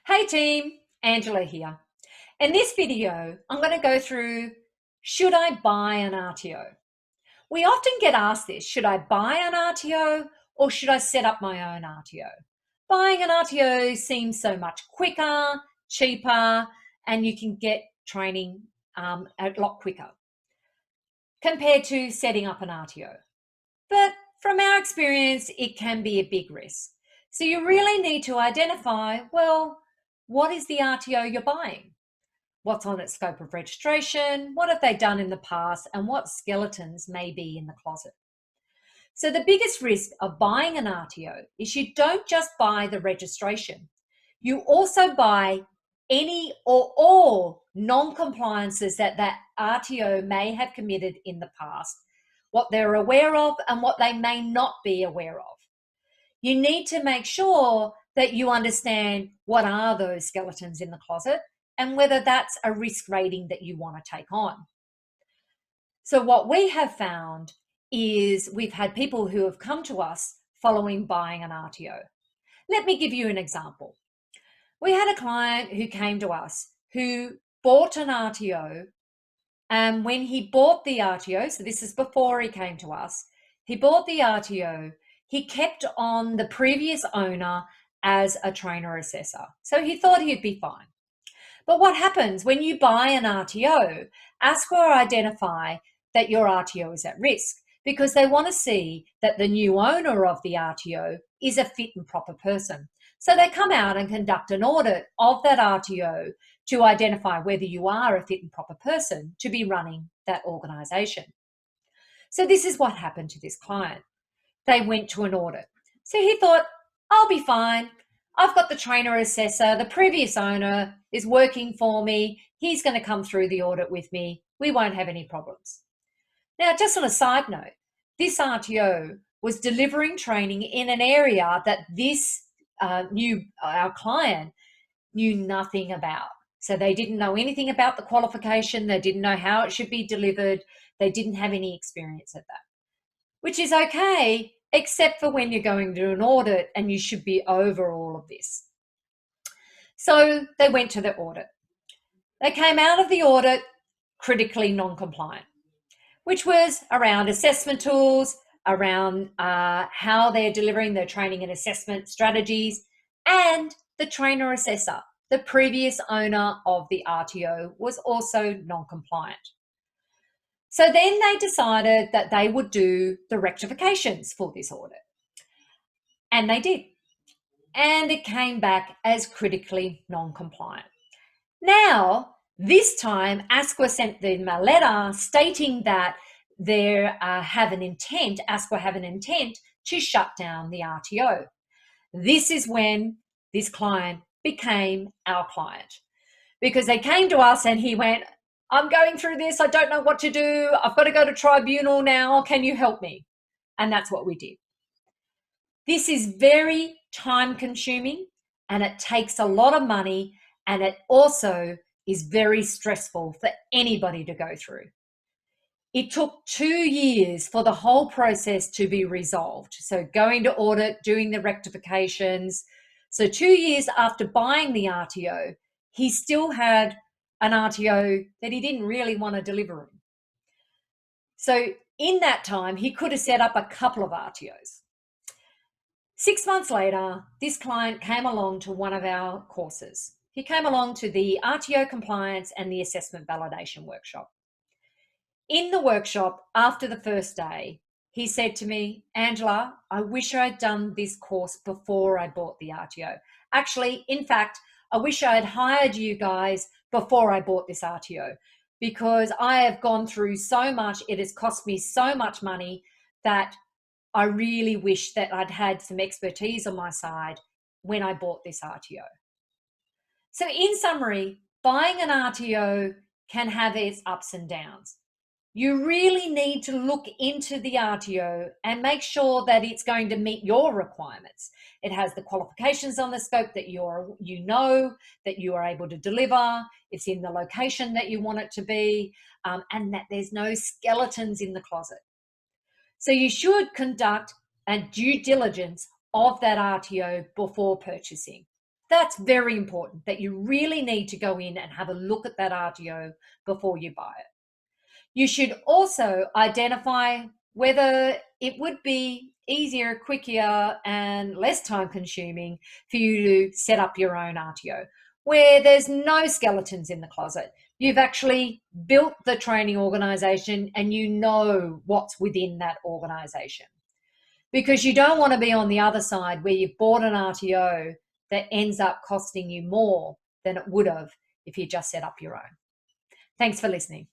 Hey team, Angela here. In this video, I'm going to go through, should I buy an RTO? We often get asked this, should I buy an RTO or should I set up my own RTO? Buying an RTO seems so much quicker, cheaper, and you can get training a lot quicker compared to setting up an RTO. But from our experience, it can be a big risk. So you really need to identify, well, what is the RTO you're buying? What's on its scope of registration? What have they done in the past? And what skeletons may be in the closet? So the biggest risk of buying an RTO is you don't just buy the registration. You also buy any or all non-compliances that RTO may have committed in the past, what they're aware of and what they may not be aware of. You need to make sure that you understand what are those skeletons in the closet and whether that's a risk rating that you want to take on. So what we have found is we've had people who have come to us following buying an RTO. Let me give you an example. We had a client who came to us who bought an RTO, and when he bought the RTO, so this is before he came to us, he bought the RTO, he kept on the previous owner as a trainer assessor. So he thought he'd be fine. But what happens when you buy an RTO, ask or identify that your RTO is at risk because they want to see that the new owner of the RTO is a fit and proper person. So they come out and conduct an audit of that RTO to identify whether you are a fit and proper person to be running that organization. So this is what happened to this client. They went to an audit. So he thought, I'll be fine. I've got the trainer assessor. The previous owner is working for me. He's going to come through the audit with me. We won't have any problems. Now, just on a side note, this RTO was delivering training in an area that our client knew nothing about. So they didn't know anything about the qualification. They didn't know how it should be delivered. They didn't have any experience at that, which is okay, except for when you're going to do an audit and you should be over all of this. So they went to the audit. They came out of the audit critically non-compliant, which was around assessment tools, around how they're delivering their training and assessment strategies, and the trainer assessor, the previous owner of the RTO, was also non-compliant. So then they decided that they would do the rectifications for this audit. And they did. And it came back as critically non-compliant. Now, this time, ASQA sent them a letter stating that they have an intent to shut down the RTO. This is when this client became our client, because they came to us and he went, I'm going through this. I don't know what to do. I've got to go to tribunal now. Can you help me? And that's what we did. This is very time consuming and it takes a lot of money, and it also is very stressful for anybody to go through. It took 2 years for the whole process to be resolved. So going to audit, doing the rectifications. So 2 years after buying the RTO, he still had an RTO that he didn't really want to deliver him. So in that time, he could have set up a couple of RTOs. 6 months later, this client came along to one of our courses. He came along to the RTO compliance and the assessment validation workshop. In the workshop, after the first day, he said to me, Angela, I wish I'd done this course before I bought the RTO. Actually, in fact, I wish I had hired you guys before I bought this RTO, because I have gone through so much. It has cost me so much money that I really wish that I'd had some expertise on my side when I bought this RTO. So in summary, buying an RTO can have its ups and downs. You really need to look into the RTO and make sure that it's going to meet your requirements. It has the qualifications on the scope that you know that you are able to deliver. It's in the location that you want it to be, and that there's no skeletons in the closet. So you should conduct a due diligence of that RTO before purchasing. That's very important, that you really need to go in and have a look at that RTO before you buy it. You should also identify whether it would be easier, quicker, and less time consuming for you to set up your own RTO, where there's no skeletons in the closet. You've actually built the training organization and you know what's within that organization. Because you don't want to be on the other side where you've bought an RTO that ends up costing you more than it would have if you just set up your own. Thanks for listening.